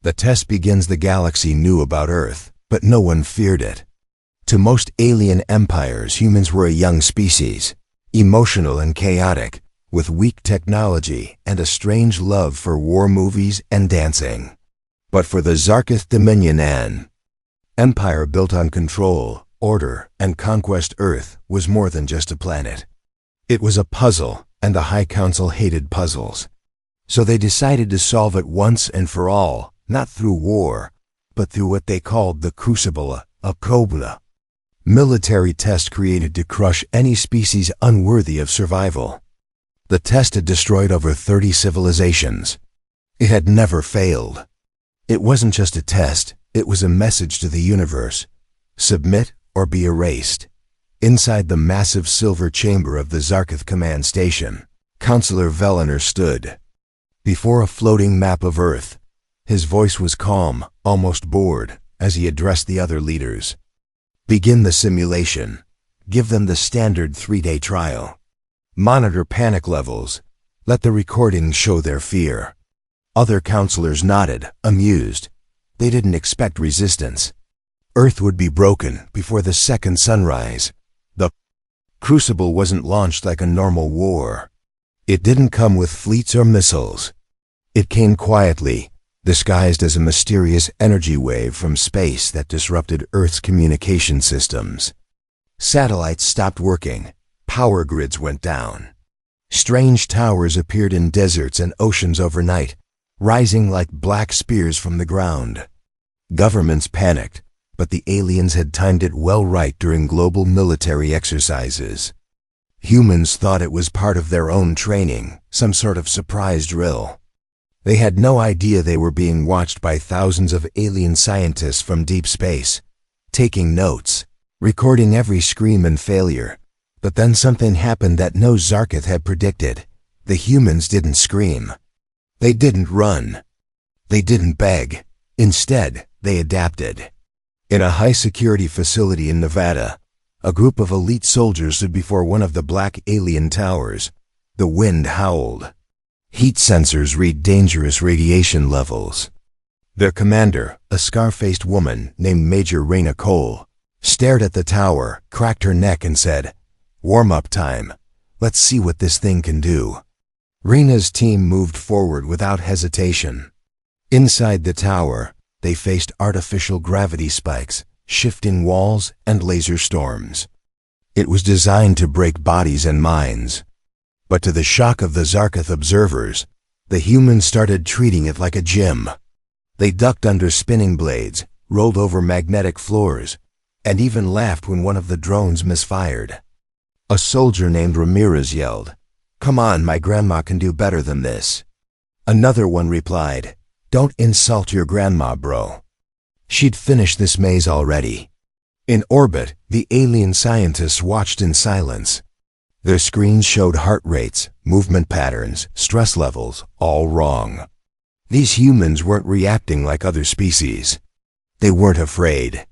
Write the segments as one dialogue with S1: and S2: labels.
S1: The test begins. The galaxy knew about Earth, but no one feared it. To most alien empires, humans were a young species, emotional and chaotic, with weak technology and a strange love for war movies and dancing. But for the Zarkith Dominion, an empire built on control, order, and conquest, Earth was more than just a planet. It was a puzzle, and the High Council hated puzzles. So they decided to solve it once and for all, not through war, but through what they called the Crucible, a Cobra. Military test created to crush any species unworthy of survival. The test had destroyed over 30 civilizations. It had never failed. It wasn't just a test, it was a message to the universe. Submit or be erased. Inside the massive silver chamber of the Zarkith command station, Counselor Velener stood before a floating map of Earth. His voice was calm, almost bored, as he addressed the other leaders. Begin the simulation. Give them the standard 3-day trial. Monitor panic levels. Let the recordings show their fear. Other counselors nodded, amused. They didn't expect resistance. Earth would be broken before the second sunrise. The Crucible wasn't launched like a normal war. It didn't come with fleets or missiles. It came quietly, disguised as a mysterious energy wave from space that disrupted Earth's communication systems. Satellites stopped working. Power grids went down. Strange towers appeared in deserts and oceans overnight, rising like black spears from the ground. Governments panicked, but the aliens had timed it well right during global military exercises. Humans thought it was part of their own training, some sort of surprise drill. They had no idea they were being watched by thousands of alien scientists from deep space, taking notes, recording every scream and failure. But then something happened that no Zarkith had predicted. The humans didn't scream. They didn't run. They didn't beg. Instead, they adapted. In a high-security facility in Nevada, a group of elite soldiers stood before one of the black alien towers. The wind howled. Heat sensors read dangerous radiation levels. Their commander, a scar-faced woman named Major Raina Cole, stared at the tower, cracked her neck and said, "Warm-up time. Let's see what this thing can do." Raina's team moved forward without hesitation. Inside the tower, they faced artificial gravity spikes, shifting walls, and laser storms. It was designed to break bodies and minds. But to the shock of the Zarkith observers, the humans started treating it like a gym. They ducked under spinning blades, rolled over magnetic floors, and even laughed when one of the drones misfired. A soldier named Ramirez yelled, "Come on, my grandma can do better than this." Another one replied, "Don't insult your grandma, bro. She'd finished this maze already." In orbit, the alien scientists watched in silence. Their screens showed heart rates, movement patterns, stress levels, all wrong. These humans weren't reacting like other species. They weren't afraid.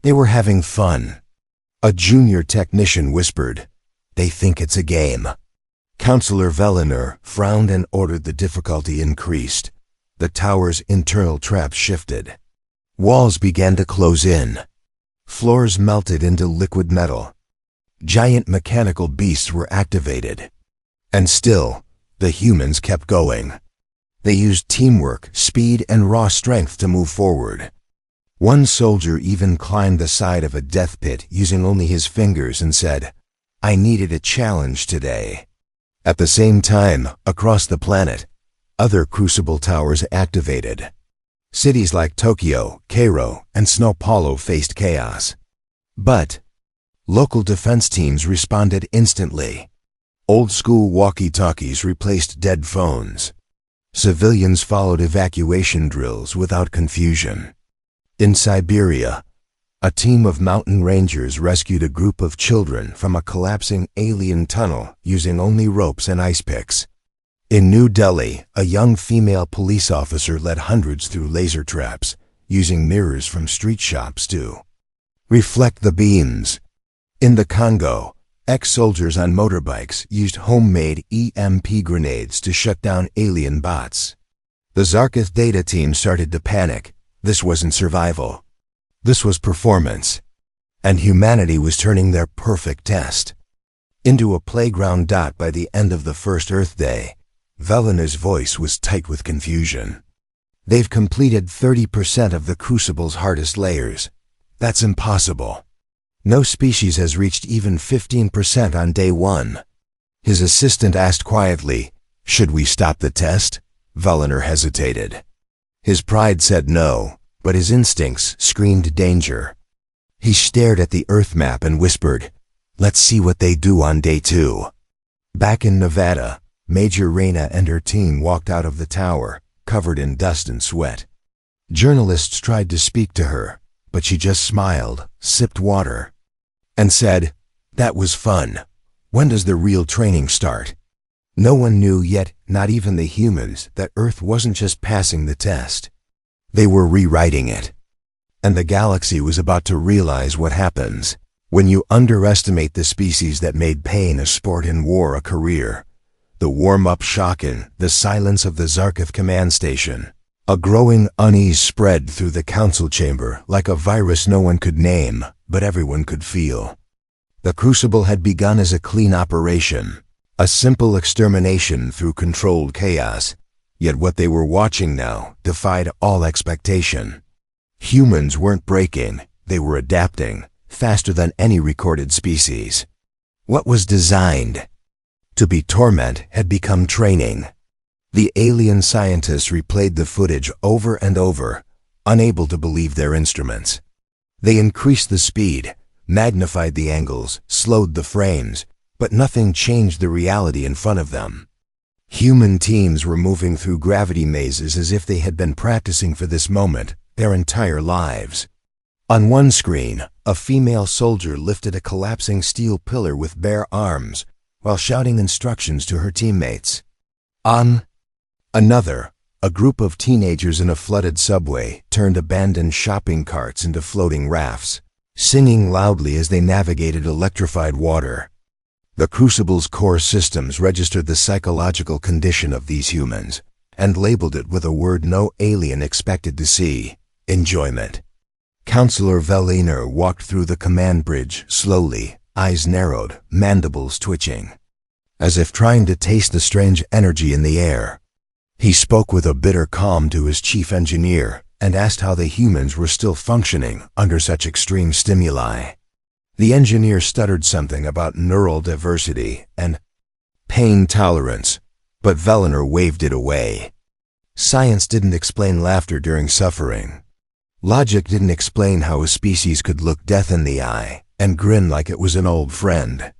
S1: They were having fun. A junior technician whispered, "They think it's a game." Counselor Velener frowned and ordered the difficulty increased. The tower's internal traps shifted. Walls began to close in. Floors melted into liquid metal. Giant mechanical beasts were activated. And still, the humans kept going. They used teamwork, speed, and raw strength to move forward. One soldier even climbed the side of a death pit using only his fingers and said, "I needed a challenge today." At the same time, across the planet, other Crucible towers activated. Cities like Tokyo, Cairo, and Sao Paulo faced chaos. But local defense teams responded instantly. Old-school walkie-talkies replaced dead phones. Civilians followed evacuation drills without confusion. In Siberia, a team of mountain rangers rescued a group of children from a collapsing alien tunnel using only ropes and ice picks. In New Delhi, a young female police officer led hundreds through laser traps, using mirrors from street shops to reflect the beams. In the Congo, ex-soldiers on motorbikes used homemade EMP grenades to shut down alien bots. The Zarkith data team started to panic. This wasn't survival. This was performance. And humanity was turning their perfect test into a playground dot by the end of the first Earth Day. Velena's voice was tight with confusion. They've completed 30% of the Crucible's hardest layers. That's impossible. No species has reached even 15% on day 1. His assistant asked quietly, "Should we stop the test?" Velena hesitated. His pride said no, but his instincts screamed danger. He stared at the Earth map and whispered, "Let's see what they do on day 2. Back in Nevada, Major Reyna and her team walked out of the tower, covered in dust and sweat. Journalists tried to speak to her, but she just smiled, sipped water, and said, "That was fun. When does the real training start?" No one knew yet, not even the humans, that Earth wasn't just passing the test. They were rewriting it. And the galaxy was about to realize what happens when you underestimate the species that made pain a sport and war a career. The warm-up shock in the silence of the Zarkith command station. A growing unease spread through the council chamber like a virus no one could name, but everyone could feel. The Crucible had begun as a clean operation, a simple extermination through controlled chaos. Yet what they were watching now defied all expectation. Humans weren't breaking, they were adapting, faster than any recorded species. What was designed to be torment had become training. The alien scientists replayed the footage over and over, unable to believe their instruments. They increased the speed, magnified the angles, slowed the frames, but nothing changed the reality in front of them. Human teams were moving through gravity mazes as if they had been practicing for this moment their entire lives. On one screen, a female soldier lifted a collapsing steel pillar with bare arms while shouting instructions to her teammates. On another, a group of teenagers in a flooded subway turned abandoned shopping carts into floating rafts, singing loudly as they navigated electrified water. The Crucible's core systems registered the psychological condition of these humans and labeled it with a word no alien expected to see: enjoyment. Counselor Velena walked through the command bridge slowly, eyes narrowed, mandibles twitching, as if trying to taste the strange energy in the air. He spoke with a bitter calm to his chief engineer and asked how the humans were still functioning under such extreme stimuli. The engineer stuttered something about neural diversity and pain tolerance, but Velena waved it away. Science didn't explain laughter during suffering. Logic didn't explain how a species could look death in the eye and grin like it was an old friend.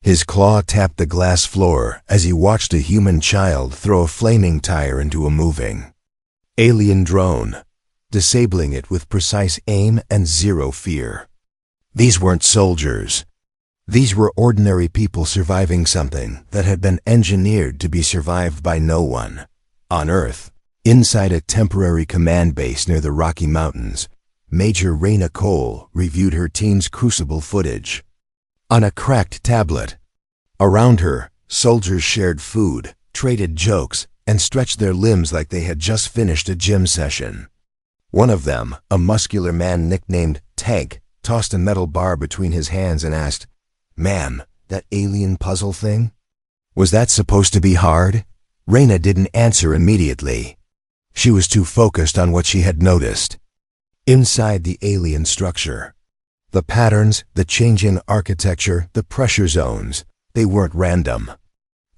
S1: His claw tapped the glass floor as he watched a human child throw a flaming tire into a moving alien drone, disabling it with precise aim and zero fear. These weren't soldiers. These were ordinary people surviving something that had been engineered to be survived by no one. On Earth, inside a temporary command base near the Rocky Mountains, Major Reyna Cole reviewed her team's Crucible footage. On a cracked tablet, around her, soldiers shared food, traded jokes, and stretched their limbs like they had just finished a gym session. One of them, a muscular man nicknamed Tank, tossed a metal bar between his hands and asked, "Ma'am, that alien puzzle thing? Was that supposed to be hard?" Reyna didn't answer immediately. She was too focused on what she had noticed. Inside the alien structure, the patterns, the changing architecture, the pressure zones, they weren't random.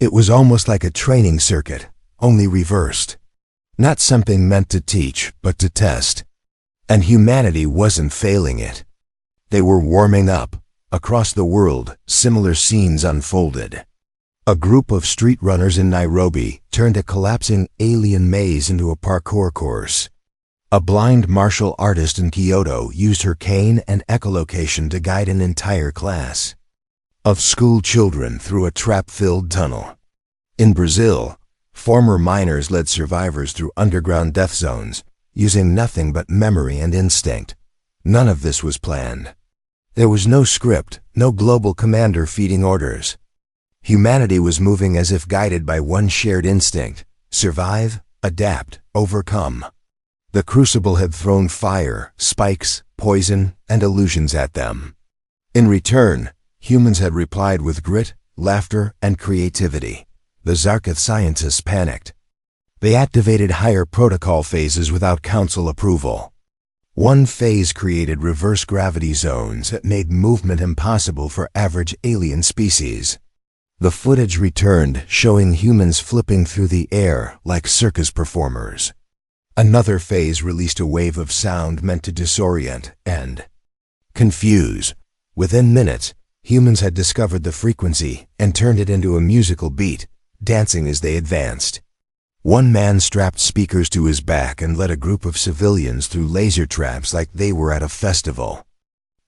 S1: It was almost like a training circuit, only reversed. Not something meant to teach, but to test. And humanity wasn't failing it. They were warming up. Across the world, similar scenes unfolded. A group of street runners in Nairobi turned a collapsing alien maze into a parkour course. A blind martial artist in Kyoto used her cane and echolocation to guide an entire class of school children through a trap-filled tunnel. In Brazil, former miners led survivors through underground death zones, using nothing but memory and instinct. None of this was planned. There was no script, no global commander feeding orders. Humanity was moving as if guided by one shared instinct: survive adapt, overcome. The Crucible had thrown fire, spikes, poison, and illusions at them. In return, humans had replied with grit, laughter, and creativity. The Zarkith scientists panicked. They activated higher protocol phases without council approval. One phase created reverse gravity zones that made movement impossible for average alien species. The footage returned, showing humans flipping through the air like circus performers. Another phase released a wave of sound meant to disorient and confuse. Within minutes, humans had discovered the frequency and turned it into a musical beat, dancing as they advanced. One man strapped speakers to his back and led a group of civilians through laser traps like they were at a festival.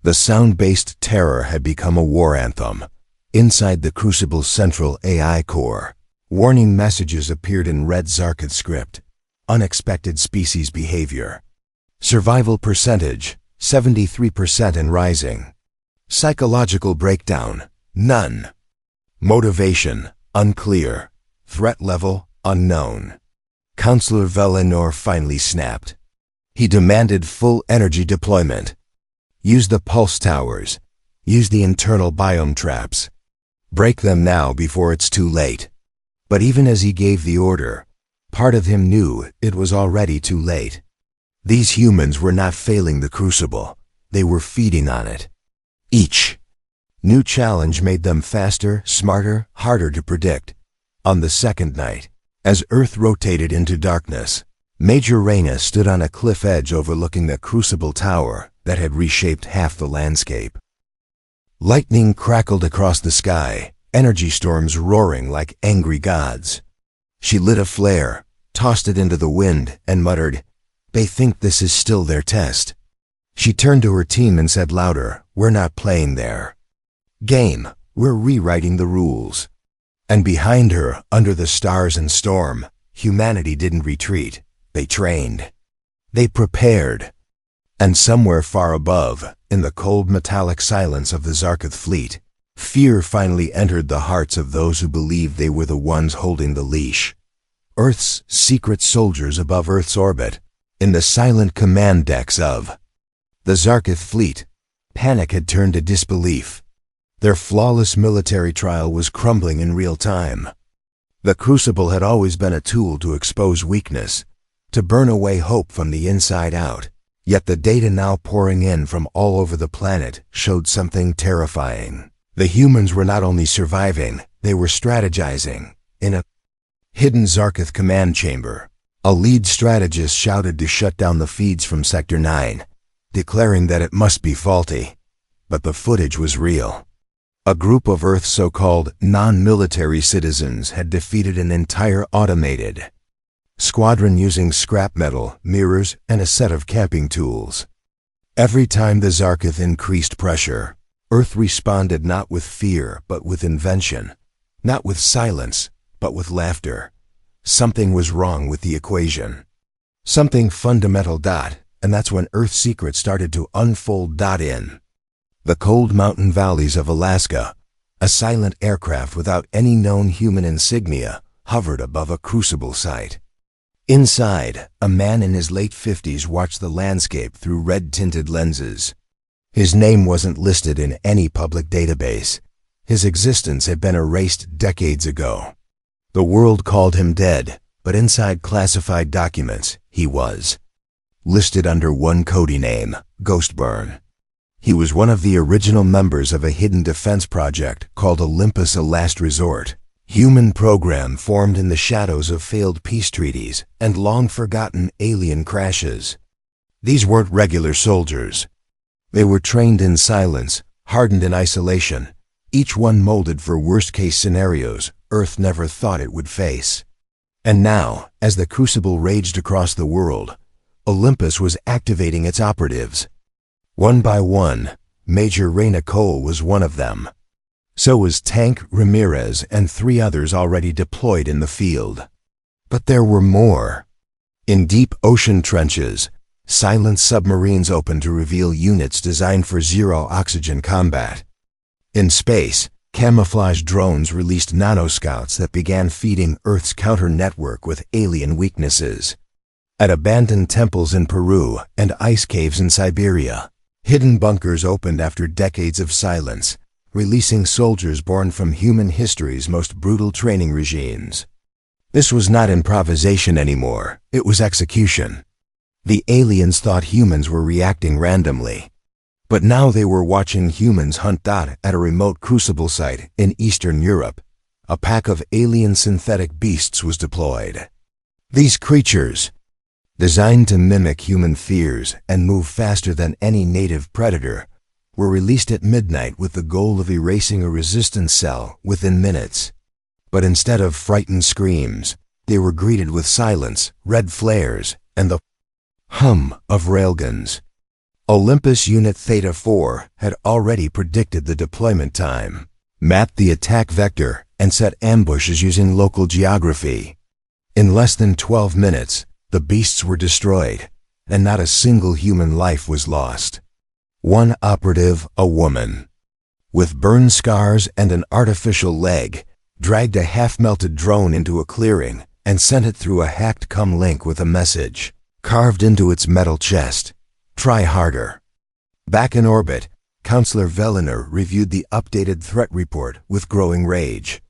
S1: The sound-based terror had become a war anthem. Inside the Crucible's central AI core, warning messages appeared in red Zarkith script. Unexpected species behavior. Survival percentage, 73% and rising. Psychological breakdown, none. Motivation, unclear. Threat level, unknown. Counselor Velinor finally snapped. He demanded full energy deployment. Use the pulse towers. Use the internal biome traps. Break them now before it's too late. But even as he gave the order, part of him knew it was already too late. These humans were not failing the Crucible. They were feeding on it. Each new challenge made them faster, smarter, harder to predict. On the second night, as Earth rotated into darkness, Major Reyna stood on a cliff edge overlooking the Crucible Tower that had reshaped half the landscape. Lightning crackled across the sky, energy storms roaring like angry gods. She lit a flare, tossed it into the wind, and muttered, "They think this is still their test." She turned to her team and said louder, "We're not playing their game, we're rewriting the rules." And behind her, under the stars and storm, humanity didn't retreat. They trained. They prepared. And somewhere far above, in the cold metallic silence of the Zarkith fleet, fear finally entered the hearts of those who believed they were the ones holding the leash. Earth's secret soldiers above Earth's orbit, in the silent command decks of the Zarkith fleet, panic had turned to disbelief. Their flawless military trial was crumbling in real time. The Crucible had always been a tool to expose weakness, to burn away hope from the inside out. Yet the data now pouring in from all over the planet showed something terrifying. The humans were not only surviving, they were strategizing. In a hidden Zarkith command chamber, a lead strategist shouted to shut down the feeds from Sector 9, declaring that it must be faulty. But the footage was real. A group of Earth's so-called non-military citizens had defeated an entire automated squadron using scrap metal, mirrors, and a set of camping tools. Every time the Zarkith increased pressure, Earth responded not with fear, but with invention. Not with silence, but with laughter. Something was wrong with the equation. Something fundamental. And that's when Earth's secret started to unfold. In the cold mountain valleys of Alaska, a silent aircraft without any known human insignia hovered above a Crucible site. Inside, a man in his late 50s watched the landscape through red-tinted lenses. His name wasn't listed in any public database. His existence had been erased decades ago. The world called him dead, but inside classified documents, he was listed under one codey name, Ghostburn. He was one of the original members of a hidden defense project called Olympus: A Last Resort, human program formed in the shadows of failed peace treaties and long-forgotten alien crashes. These weren't regular soldiers. They were trained in silence, hardened in isolation, each one molded for worst-case scenarios Earth never thought it would face. And now, as the Crucible raged across the world, Olympus was activating its operatives. One by one, Major Reyna Cole was one of them. So was Tank Ramirez and 3 others already deployed in the field. But there were more. In deep ocean trenches, silent submarines opened to reveal units designed for zero-oxygen combat. In space, Camouflage drones released nanoscouts that began feeding Earth's counter-network with alien weaknesses. At abandoned temples in Peru and ice caves in Siberia, hidden bunkers opened after decades of silence, releasing soldiers born from human history's most brutal training regimes. This was not improvisation anymore, it was execution. The aliens thought humans were reacting randomly. But now they were watching humans hunt. At a remote crucible site in Eastern Europe, a pack of alien synthetic beasts was deployed. These creatures, designed to mimic human fears and move faster than any native predator, were released at midnight with the goal of erasing a resistance cell within minutes. But instead of frightened screams, they were greeted with silence, red flares, and the hum of railguns. Olympus Unit Theta 4 had already predicted the deployment time, mapped the attack vector, and set ambushes using local geography. In less than 12 minutes, the beasts were destroyed, and not a single human life was lost. One operative, a woman, with burn scars and an artificial leg, dragged a half-melted drone into a clearing and sent it through a hacked comlink with a message carved into its metal chest: "Try harder." Back in orbit, Counselor Vellner reviewed the updated threat report with growing rage.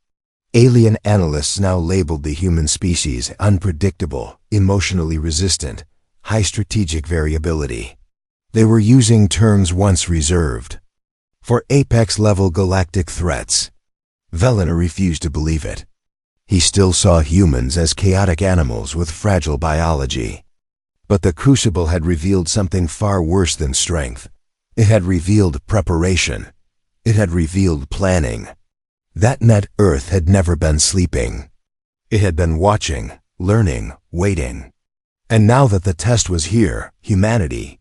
S1: Alien analysts now labeled the human species unpredictable, emotionally resistant, high strategic variability. They were using terms once reserved for apex-level galactic threats. Vellner refused to believe it. He still saw humans as chaotic animals with fragile biology. But the Crucible had revealed something far worse than strength. It had revealed preparation. It had revealed planning. That meant Earth had never been sleeping. It had been watching, learning, waiting. And now that the test was here, humanity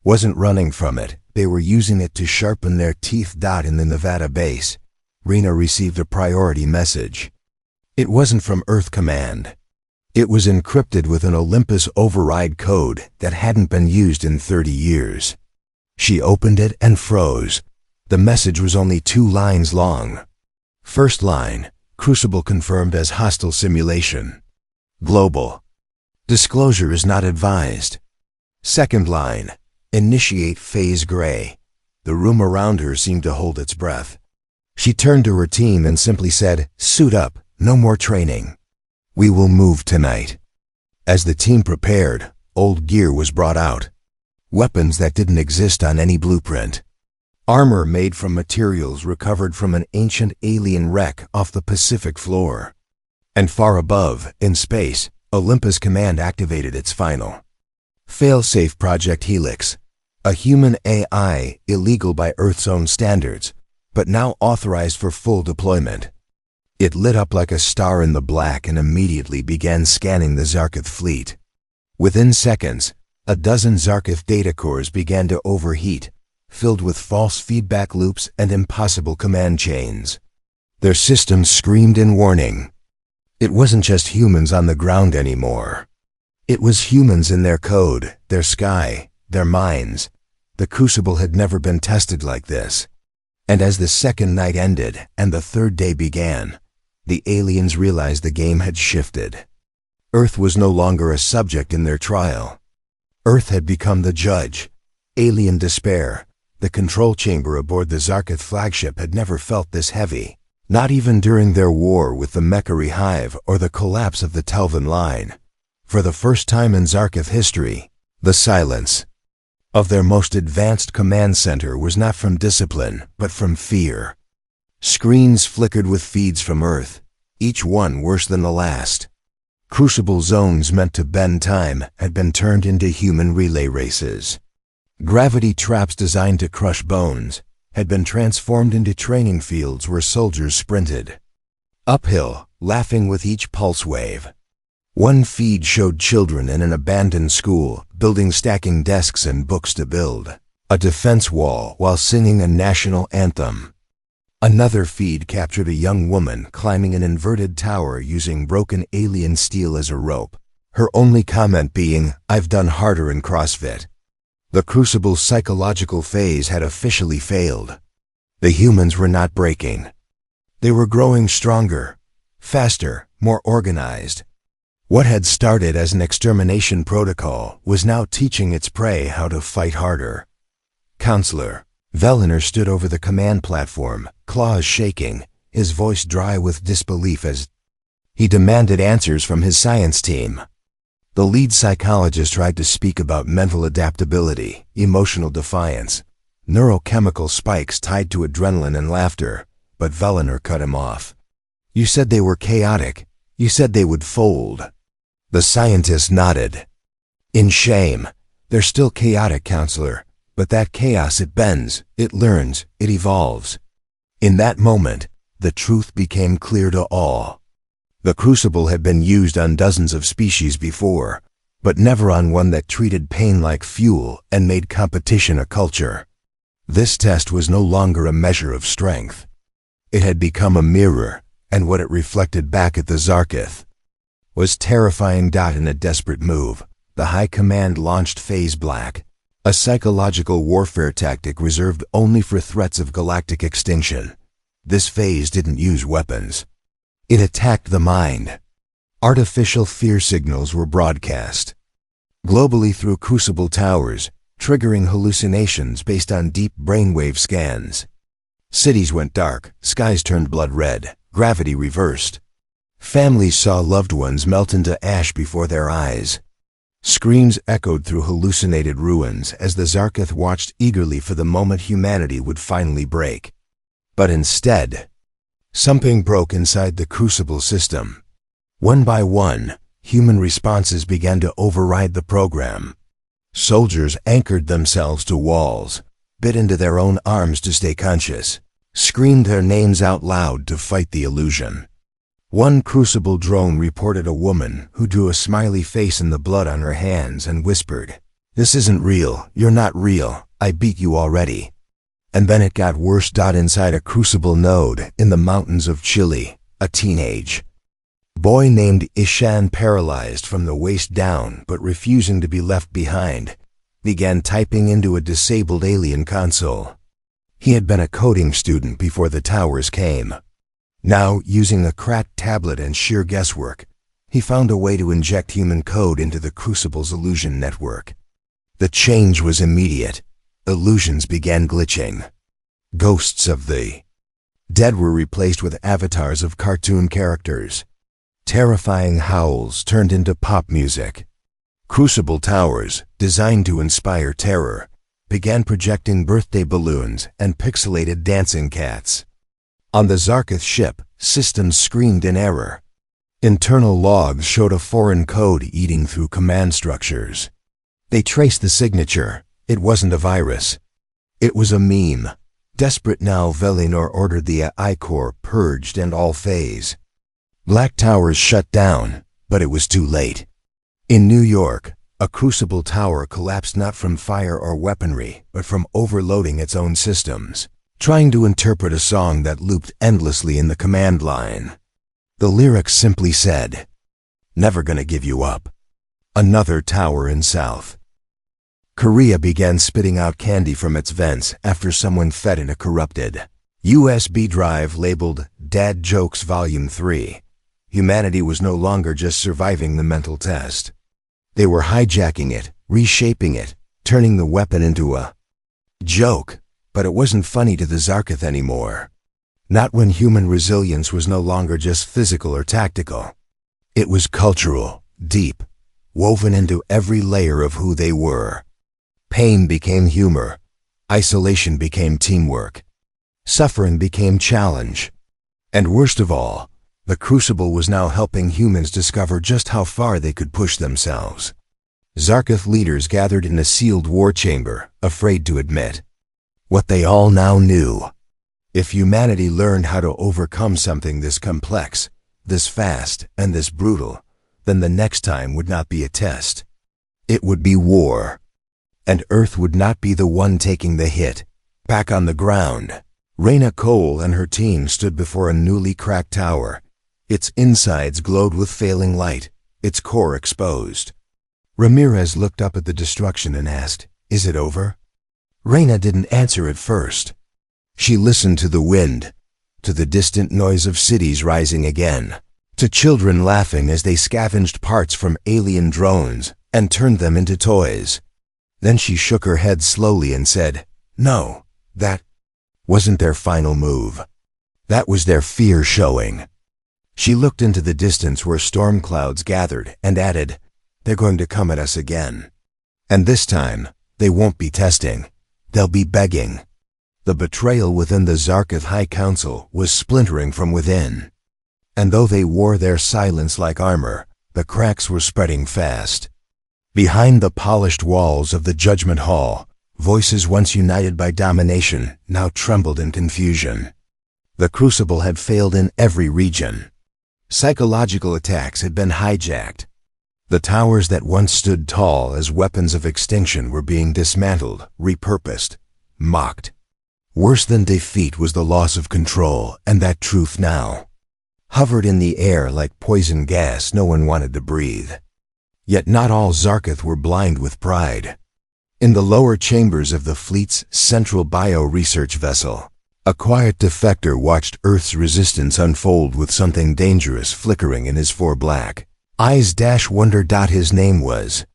S1: wasn't running from it. They were using it to sharpen their teeth. In the Nevada base, Rena received a priority message. It wasn't from Earth Command. It was encrypted with an Olympus override code that hadn't been used in 30 years. She opened it and froze. The message was only 2 lines long. First line: Crucible confirmed as hostile simulation. Global. Disclosure is not advised. Second line: Initiate phase gray. The room around her seemed to hold its breath. She turned to her team and simply said, "Suit up, no more training. We will move tonight." As the team prepared, old gear was brought out. Weapons that didn't exist on any blueprint. Armor made from materials recovered from an ancient alien wreck off the Pacific floor. And far above, in space, Olympus Command activated its final failsafe Project Helix, a human AI illegal by Earth's own standards, but now authorized for full deployment. It lit up like a star in the black and immediately began scanning the Zarkith fleet. Within seconds, a dozen Zarkith data cores began to overheat, filled with false feedback loops and impossible command chains. Their systems screamed in warning. It wasn't just humans on the ground anymore. It was humans in their code, their sky, their minds. The Crucible had never been tested like this. And as the second night ended and the third day began, the aliens realized the game had shifted. Earth was no longer a subject in their trial. Earth had become the judge. Alien despair. The control chamber aboard the Zarkith flagship had never felt this heavy, not even during their war with the Mechari Hive or the collapse of the Telvan line. For the first time in Zarkith history, the silence of their most advanced command center was not from discipline, but from fear. Screens flickered with feeds from Earth, each one worse than the last. Crucible zones meant to bend time had been turned into human relay races. Gravity traps designed to crush bones had been transformed into training fields where soldiers sprinted uphill, laughing with each pulse wave. One feed showed children in an abandoned school building stacking desks and books to build a defense wall while singing a national anthem. Another feed captured a young woman climbing an inverted tower using broken alien steel as a rope, her only comment being, "I've done harder in CrossFit." The Crucible's psychological phase had officially failed. The humans were not breaking. They were growing stronger, faster, more organized. What had started as an extermination protocol was now teaching its prey how to fight harder. Counselor Velliner stood over the command platform, claws shaking, his voice dry with disbelief as he demanded answers from his science team. The lead psychologist tried to speak about mental adaptability, emotional defiance, neurochemical spikes tied to adrenaline and laughter, but Velliner cut him off. You said they were chaotic. You said they would fold. The scientist nodded. In shame. They're still chaotic, Counselor, but that chaos, it bends, it learns, it evolves. In that moment, the truth became clear to all. The crucible had been used on dozens of species before, but never on one that treated pain like fuel and made competition a culture. This test was no longer a measure of strength. It had become a mirror, and what it reflected back at the Zarketh was terrifying. In a desperate move, the High Command launched Phase Black, a psychological warfare tactic reserved only for threats of galactic extinction. This phase didn't use weapons. It attacked the mind. Artificial fear signals were broadcast globally through crucible towers, triggering hallucinations based on deep brainwave scans. Cities went dark, skies turned blood red, gravity reversed. Families saw loved ones melt into ash before their eyes. Screams echoed through hallucinated ruins as the Zarketh watched eagerly for the moment humanity would finally break. But instead, something broke inside the crucible system. One by one, human responses began to override the program. Soldiers anchored themselves to walls, bit into their own arms to stay conscious, screamed their names out loud to fight the illusion. One crucible drone reported a woman who drew a smiley face in the blood on her hands and whispered, "This isn't real, you're not real, I beat you already." And then it got worse. Inside a crucible node in the mountains of Chile, a teenage boy named Ishan, paralyzed from the waist down but refusing to be left behind, began typing into a disabled alien console. He had been a coding student before the towers came. Now, using a cracked tablet and sheer guesswork, he found a way to inject human code into the crucible's illusion network. The change was immediate. Illusions began glitching. Ghosts of the dead were replaced with avatars of cartoon characters. Terrifying howls turned into pop music. Crucible towers, designed to inspire terror, began projecting birthday balloons and pixelated dancing cats. On the Zarketh ship, systems screamed in error. Internal logs showed a foreign code eating through command structures. They traced the signature. It wasn't a virus. It was a meme. Desperate now, Velliner ordered the I-Corps purged and all phase Black Towers shut down, but it was too late. In New York, a crucible tower collapsed not from fire or weaponry, but from overloading its own systems, trying to interpret a song that looped endlessly in the command line. The lyrics simply said, "Never gonna give you up." Another tower in South Korea began spitting out candy from its vents after someone fed it a corrupted USB drive labeled Dad Jokes Volume 3. Humanity was no longer just surviving the mental test. They were hijacking it, reshaping it, turning the weapon into a joke. But it wasn't funny to the Zarketh anymore. Not when human resilience was no longer just physical or tactical. It was cultural, deep, woven into every layer of who they were. Pain became humor. Isolation became teamwork. Suffering became challenge. And worst of all, the crucible was now helping humans discover just how far they could push themselves. Zarketh leaders gathered in a sealed war chamber, afraid to admit what they all now knew. If humanity learned how to overcome something this complex, this fast, and this brutal, then the next time would not be a test. It would be war. And Earth would not be the one taking the hit. Back on the ground, Raina Cole and her team stood before a newly cracked tower. Its insides glowed with failing light, its core exposed. Ramirez looked up at the destruction and asked, "Is it over?" Raina didn't answer at first. She listened to the wind. to the distant noise of cities rising again, to children laughing as they scavenged parts from alien drones and turned them into toys. Then she shook her head slowly and said, "No, that wasn't their final move. That was their fear showing." She looked into the distance where storm clouds gathered and added, "They're going to come at us again. And this time, they won't be testing. They'll be begging." The betrayal within the Zarketh High Council was splintering from within. And though they wore their silence like armor, the cracks were spreading fast. Behind the polished walls of the Judgment Hall, voices once united by domination now trembled in confusion. The Crucible had failed in every region. Psychological attacks had been hijacked. The towers that once stood tall as weapons of extinction were being dismantled, repurposed, mocked. Worse than defeat was the loss of control, and that truth now hovered in the air like poison gas no one wanted to breathe. Yet not all Zarketh were blind with pride. In the lower chambers of the fleet's central bio-research vessel, a quiet defector watched Earth's resistance unfold with something dangerous flickering in his black eyes. Wonder. His name was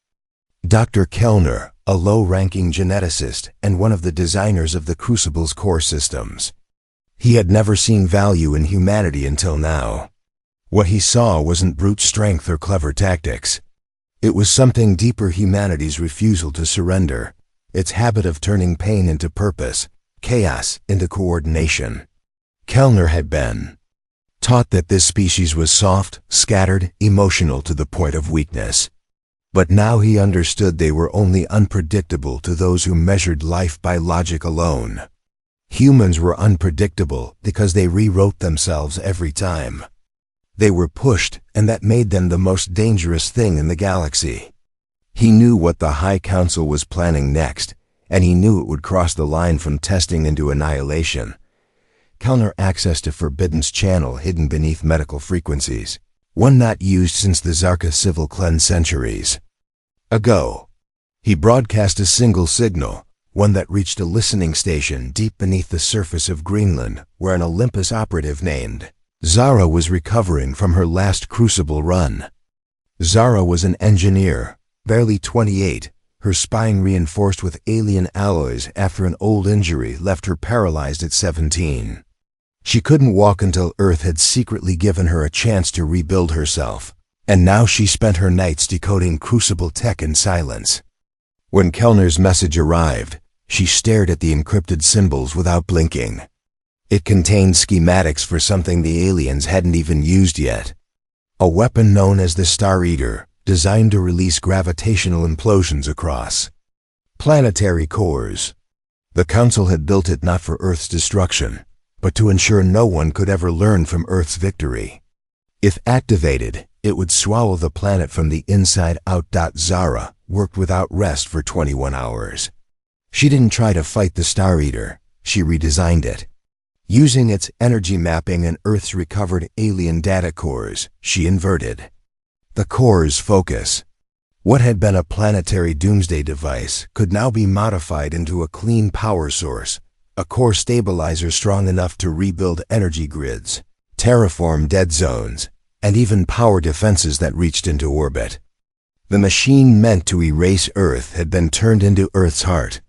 S1: Dr. Kellner, a low-ranking geneticist and one of the designers of the Crucible's core systems. He had never seen value in humanity until now. What he saw wasn't brute strength or clever tactics. It was something deeper: humanity's refusal to surrender, its habit of turning pain into purpose, chaos into coordination. Kellner had been taught that this species was soft, scattered, emotional to the point of weakness. But now he understood they were only unpredictable to those who measured life by logic alone. Humans were unpredictable because they rewrote themselves every time. They were pushed, and that made them the most dangerous thing in the galaxy. He knew what the High Council was planning next, and he knew it would cross the line from testing into annihilation. Kellner access to Forbidden's channel hidden beneath medical frequencies, one not used since the Zarka civil cleanse centuries ago. He broadcast a single signal, one that reached a listening station deep beneath the surface of Greenland, where an Olympus operative named Zara was recovering from her last Crucible run. Zara was an engineer, barely 28, her spine reinforced with alien alloys after an old injury left her paralyzed at 17. She couldn't walk until Earth had secretly given her a chance to rebuild herself, and now she spent her nights decoding Crucible tech in silence. When Kellner's message arrived, she stared at the encrypted symbols without blinking. It contained schematics for something the aliens hadn't even used yet. A weapon known as the Star Eater, designed to release gravitational implosions across planetary cores. The Council had built it not for Earth's destruction, but to ensure no one could ever learn from Earth's victory. If activated, it would swallow the planet from the inside out. Zara worked without rest for 21 hours. She didn't try to fight the Star Eater, she redesigned it. Using its energy mapping and Earth's recovered alien data cores, she inverted the core's focus. What had been a planetary doomsday device could now be modified into a clean power source, a core stabilizer strong enough to rebuild energy grids, terraform dead zones, and even power defenses that reached into orbit. The machine meant to erase Earth had been turned into Earth's heart.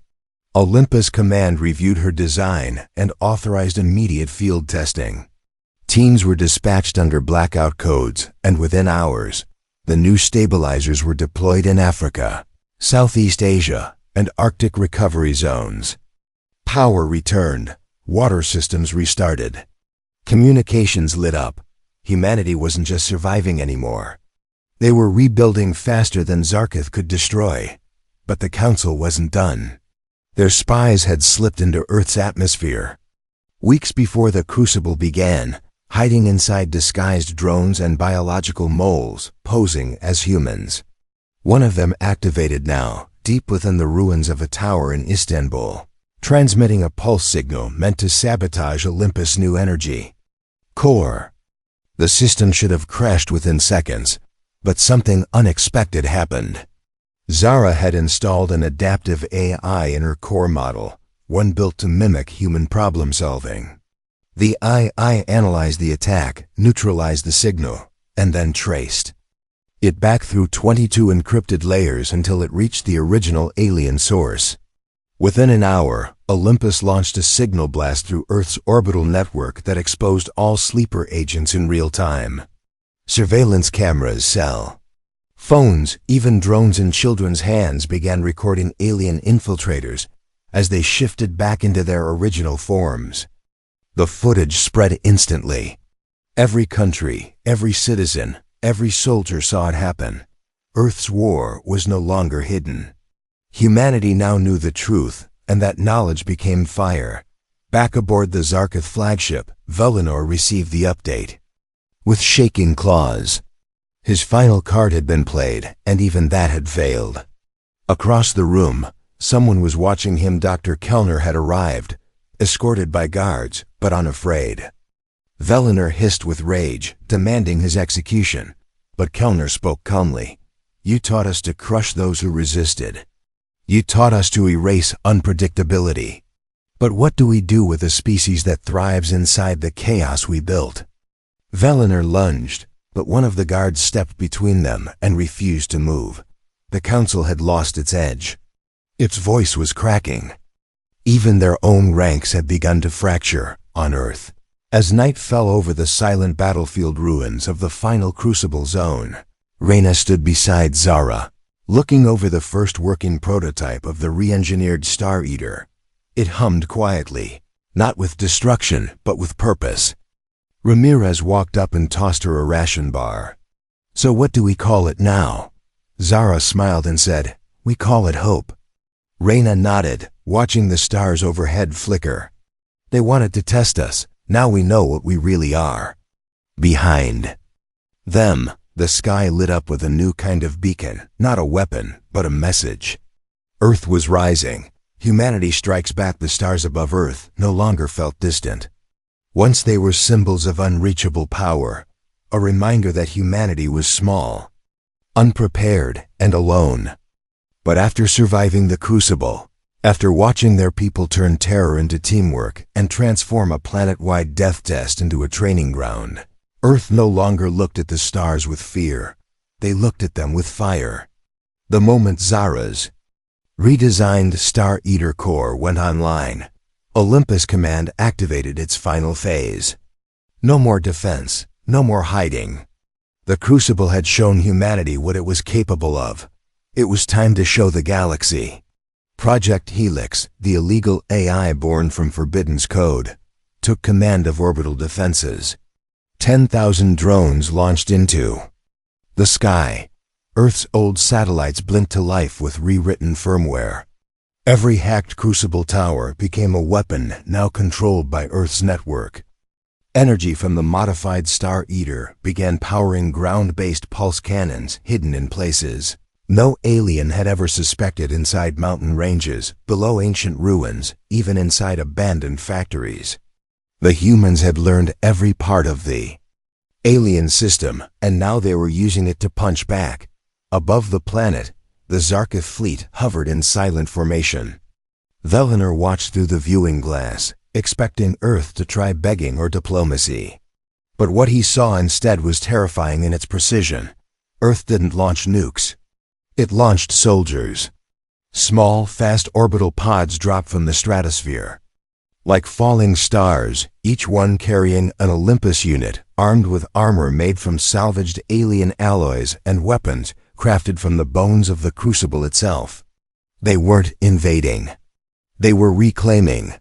S1: Olympus Command reviewed her design and authorized immediate field testing. Teams were dispatched under blackout codes, and within hours, the new stabilizers were deployed in Africa, Southeast Asia, and Arctic recovery zones. Power returned, water systems restarted. Communications lit up. Humanity wasn't just surviving anymore. They were rebuilding faster than Zarketh could destroy. But the Council wasn't done. Their spies had slipped into Earth's atmosphere. Weeks before the Crucible began, hiding inside disguised drones and biological moles, posing as humans. One of them activated now, deep within the ruins of a tower in Istanbul, transmitting a pulse signal meant to sabotage Olympus' new energy core. The system should have crashed within seconds, but something unexpected happened. Zara had installed an adaptive AI in her core model, one built to mimic human problem-solving. The AI analyzed the attack, neutralized the signal, and then traced it back through 22 encrypted layers until it reached the original alien source. Within an hour, Olympus launched a signal blast through Earth's orbital network that exposed all sleeper agents in real time. Surveillance cameras, cell phones, even drones in children's hands began recording alien infiltrators as they shifted back into their original forms. The footage spread instantly. Every country, every citizen, every soldier saw it happen. Earth's war was no longer hidden. Humanity now knew the truth, and that knowledge became fire. Back aboard the Zarkith flagship, Velinor received the update with shaking claws. His final card had been played, and even that had failed. Across the room, someone was watching him. Dr. Kellner had arrived, escorted by guards, but unafraid. Velinor hissed with rage, demanding his execution, but Kellner spoke calmly. "You taught us to crush those who resisted. You taught us to erase unpredictability. But what do we do with a species that thrives inside the chaos we built?" Velinor lunged, but one of the guards stepped between them and refused to move. The council had lost its edge. Its voice was cracking. Even their own ranks had begun to fracture on Earth. As night fell over the silent battlefield ruins of the final Crucible Zone, Reyna stood beside Zara, looking over the first working prototype of the re-engineered Star Eater. It hummed quietly, not with destruction, but with purpose. Ramirez walked up and tossed her a ration bar. "So what do we call it now?" Zara smiled and said, "We call it hope." Reyna nodded, watching the stars overhead flicker. "They wanted to test us. Now we know what we really are." Behind them, the sky lit up with a new kind of beacon, not a weapon, but a message. Earth was rising. Humanity strikes back. The stars above Earth no longer felt distant. Once they were symbols of unreachable power, a reminder that humanity was small, unprepared, and alone. But after surviving the Crucible, after watching their people turn terror into teamwork and transform a planet-wide death test into a training ground, Earth no longer looked at the stars with fear. They looked at them with fire. The moment Zara's redesigned Star Eater core went online, Olympus Command activated its final phase. No more defense, no more hiding. The Crucible had shown humanity what it was capable of. It was time to show the galaxy. Project Helix, the illegal AI born from Forbidden's code, took command of orbital defenses. 10,000 drones launched into the sky. Earth's old satellites blinked to life with rewritten firmware. Every hacked Crucible tower became a weapon now controlled by Earth's network. Energy from the modified Star Eater began powering ground-based pulse cannons hidden in places no alien had ever suspected, inside mountain ranges, below ancient ruins, even inside abandoned factories. The humans had learned every part of the alien system, and now they were using it to punch back. Above the planet, the Zarkith fleet hovered in silent formation. Velinor watched through the viewing glass, expecting Earth to try begging or diplomacy. But what he saw instead was terrifying in its precision. Earth didn't launch nukes. It launched soldiers. Small, fast orbital pods dropped from the stratosphere. Like falling stars, each one carrying an Olympus unit, armed with armor made from salvaged alien alloys and weapons crafted from the bones of the Crucible itself. They weren't invading. They were reclaiming.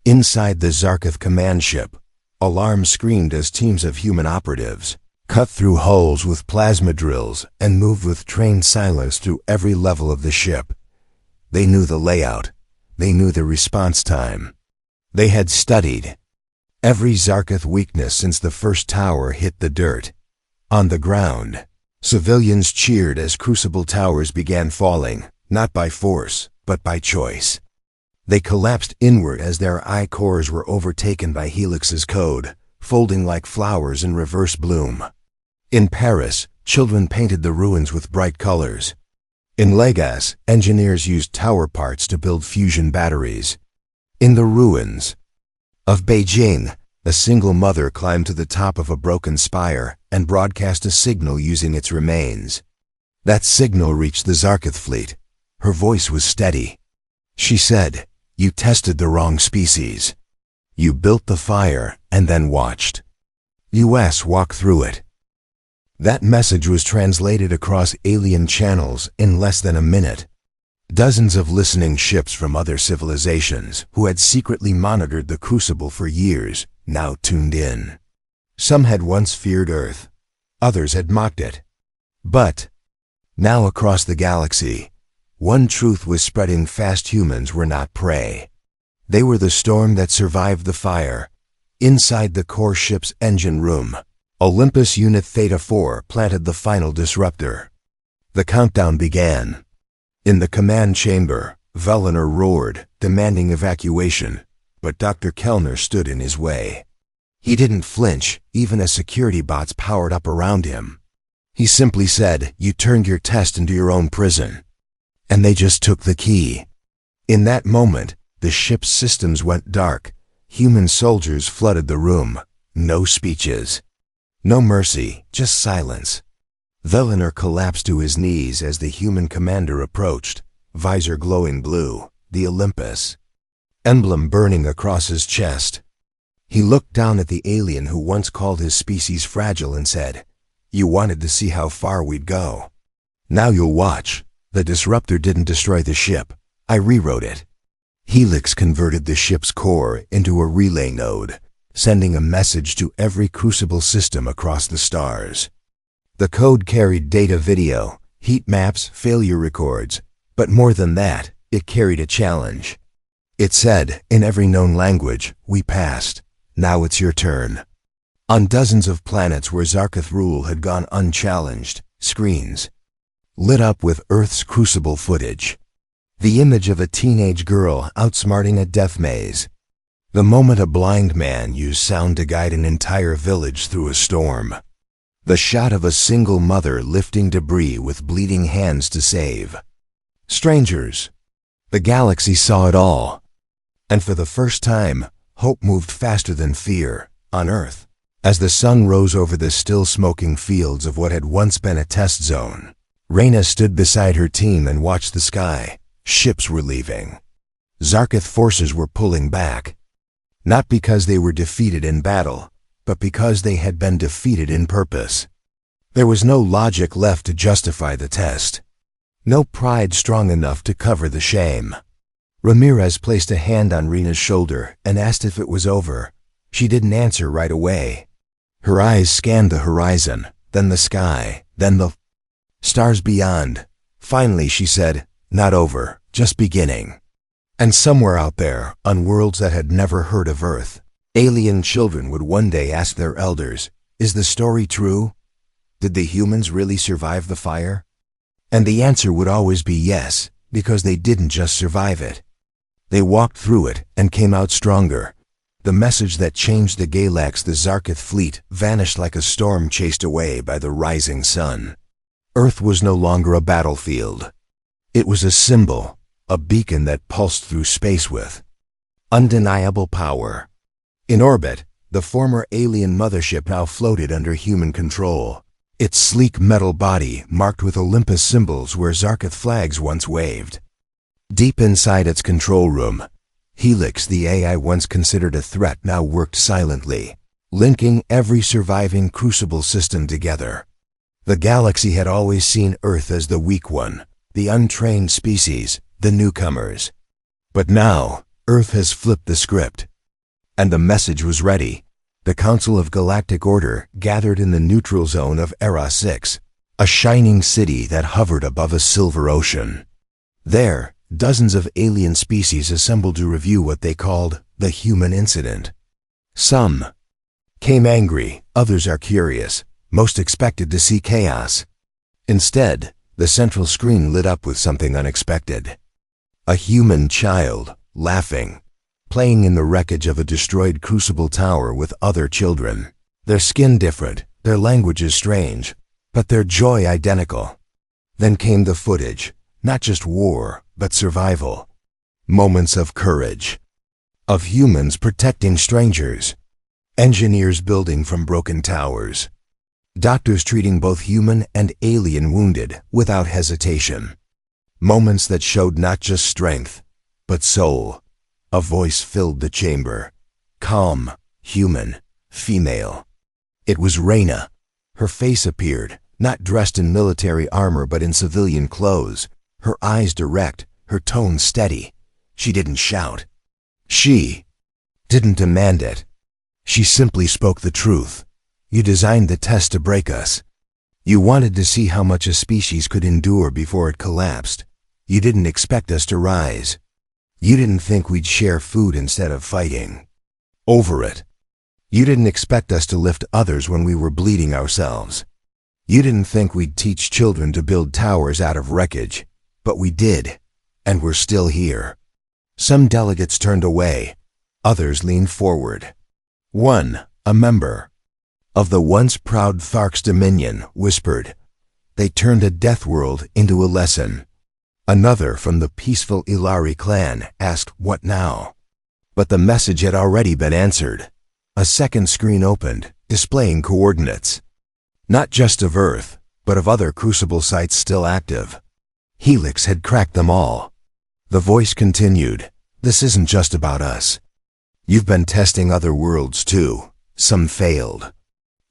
S1: Inside the Zarkith command ship, alarms screamed as teams of human operatives cut through hulls with plasma drills and moved with trained silence through every level of the ship. They knew the layout. They knew the response time. They had studied every Zarkith weakness since the first tower hit the dirt. On the ground, civilians cheered as Crucible towers began falling, not by force, but by choice. They collapsed inward as their I-cores were overtaken by Helix's code, folding like flowers in reverse bloom. In Paris, children painted the ruins with bright colors. In Lagos, engineers used tower parts to build fusion batteries. In the ruins of Beijing, A single mother climbed to the top of a broken spire and broadcast a signal using its remains. That signal reached the Zarkith fleet. Her voice was steady. She said, "You tested the wrong species. You built the fire and then watched US walk through it." That message was translated across alien channels in less than a minute. Dozens of listening ships from other civilizations who had secretly monitored the Crucible for years now tuned in. Some had once feared Earth. Others had mocked it. But now across the galaxy, one truth was spreading fast: humans were not prey. They were the storm that survived the fire. Inside the core ship's engine room, Olympus Unit Theta 4 planted the final disruptor. The countdown began. In the command chamber, Velenar roared, demanding evacuation, but Dr. Kellner stood in his way. He didn't flinch, even as security bots powered up around him. He simply said, "You turned your test into your own prison." And they just took the key. In that moment, the ship's systems went dark. Human soldiers flooded the room. No speeches. No mercy, just silence. Velenar collapsed to his knees as the human commander approached, visor glowing blue, the Olympus emblem burning across his chest. He looked down at the alien who once called his species fragile and said, "You wanted to see how far we'd go. Now you'll watch. The disruptor didn't destroy the ship. I rewrote it." Helix converted the ship's core into a relay node, sending a message to every Crucible system across the stars. The code carried data, video, heat maps, failure records, but more than that, it carried a challenge. It said, in every known language, "We passed. Now it's your turn." On dozens of planets where Zarkith rule had gone unchallenged, screens lit up with Earth's Crucible footage. The image of a teenage girl outsmarting a death maze. The moment a blind man used sound to guide an entire village through a storm. The shot of a single mother lifting debris with bleeding hands to save strangers. The galaxy saw it all. And for the first time, hope moved faster than fear on Earth. As the sun rose over the still smoking fields of what had once been a test zone, Reyna stood beside her team and watched the sky. Ships were leaving. Zarkith forces were pulling back. Not because they were defeated in battle, but because they had been defeated in purpose. There was no logic left to justify the test. No pride strong enough to cover the shame. Ramirez placed a hand on Rena's shoulder and asked if it was over. She didn't answer right away. Her eyes scanned the horizon, then the sky, then the stars beyond. Finally she said, "Not over, just beginning." And somewhere out there, on worlds that had never heard of Earth, alien children would one day ask their elders, "Is the story true? Did the humans really survive the fire?" And the answer would always be yes, because they didn't just survive it. They walked through it and came out stronger. The message that changed the Galax, the Zarkith fleet, vanished like a storm chased away by the rising sun. Earth was no longer a battlefield. It was a symbol, a beacon that pulsed through space with undeniable power. In orbit, the former alien mothership now floated under human control, its sleek metal body marked with Olympus symbols where Zarkith flags once waved. Deep inside its control room, Helix, the AI once considered a threat, now worked silently, linking every surviving Crucible system together. The galaxy had always seen Earth as the weak one, the untrained species, the newcomers. But now, Earth has flipped the script. And the message was ready. The Council of Galactic Order gathered in the neutral zone of Era 6, a shining city that hovered above a silver ocean. There, dozens of alien species assembled to review what they called the human incident. Some came angry, others are curious, most expected to see chaos. Instead, the central screen lit up with something unexpected. A human child, laughing, playing in the wreckage of a destroyed Crucible tower with other children. Their skin different, their languages strange, but their joy identical. Then came the footage, not just war, but survival. Moments of courage. Of humans protecting strangers. Engineers building from broken towers. Doctors treating both human and alien wounded without hesitation. Moments that showed not just strength, but soul. A voice filled the chamber. Calm, human, female. It was Reyna. Her face appeared, not dressed in military armor but in civilian clothes. Her eyes direct, her tone steady. She didn't shout. She didn't demand it. She simply spoke the truth. You designed the test to break us. You wanted to see how much a species could endure before it collapsed. You didn't expect us to rise. You didn't think we'd share food instead of fighting over it. You didn't expect us to lift others when we were bleeding ourselves. You didn't think we'd teach children to build towers out of wreckage, but we did, and we're still here. Some delegates turned away. Others leaned forward. One, a member of the once proud Thark's Dominion, whispered, "They turned a death world into a lesson." Another from the peaceful Ilari clan asked, "What now?" But the message had already been answered. A second screen opened, displaying coordinates. Not just of Earth, but of other crucible sites still active. Helix had cracked them all. The voice continued, "This isn't just about us. You've been testing other worlds too. Some failed.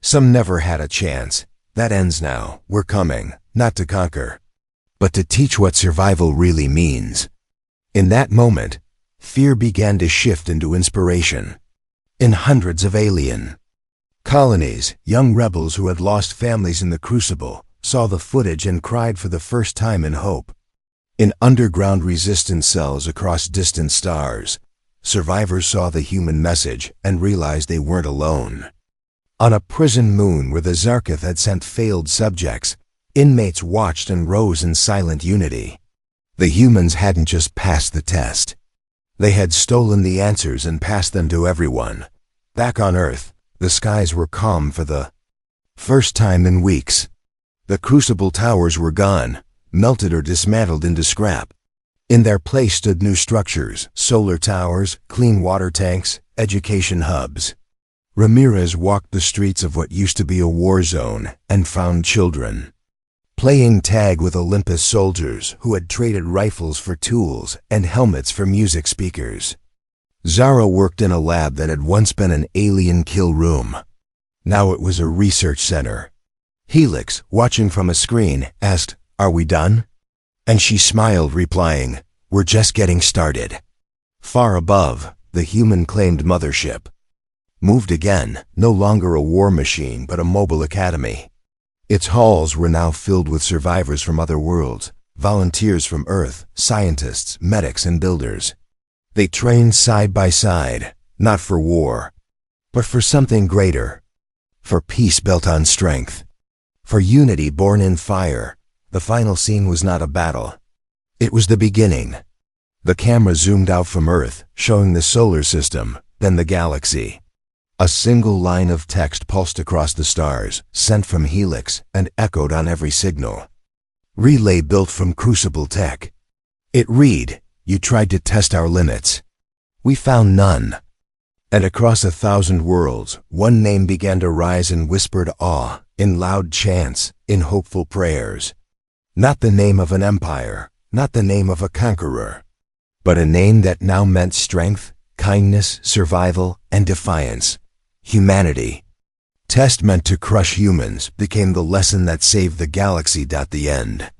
S1: Some never had a chance. That ends now. We're coming, not to conquer, but to teach what survival really means." In that moment, fear began to shift into inspiration. In hundreds of alien colonies, young rebels who had lost families in the Crucible saw the footage and cried for the first time in hope. In underground resistance cells across distant stars, survivors saw the human message and realized they weren't alone. On a prison moon where the Zarkith had sent failed subjects, inmates watched and rose in silent unity. The humans hadn't just passed the test. They had stolen the answers and passed them to everyone. Back on Earth, the skies were calm for the first time in weeks. The Crucible towers were gone, melted or dismantled into scrap. In their place stood new structures, solar towers, clean water tanks, education hubs. Ramirez walked the streets of what used to be a war zone and found children playing tag with Olympus soldiers who had traded rifles for tools and helmets for music speakers. Zara worked in a lab that had once been an alien kill room. Now it was a research center. Helix, watching from a screen, asked, "Are we done?" And she smiled, replying, "We're just getting started." Far above, the human-claimed mothership moved again, no longer a war machine but a mobile academy. Its halls were now filled with survivors from other worlds, volunteers from Earth, scientists, medics, and builders. They trained side by side, not for war, but for something greater. For peace built on strength. For unity born in fire. The final scene was not a battle. It was the beginning. The camera zoomed out from Earth, showing the solar system, then the galaxy. A single line of text pulsed across the stars, sent from Helix, and echoed on every signal. Relay built from Crucible tech. It read, "You tried to test our limits. We found none." And across 1,000 worlds, one name began to rise in whispered awe, in loud chants, in hopeful prayers. Not the name of an empire, not the name of a conqueror, but a name that now meant strength, kindness, survival, and defiance. Humanity. Test meant to crush humans became the lesson that saved the galaxy. The end.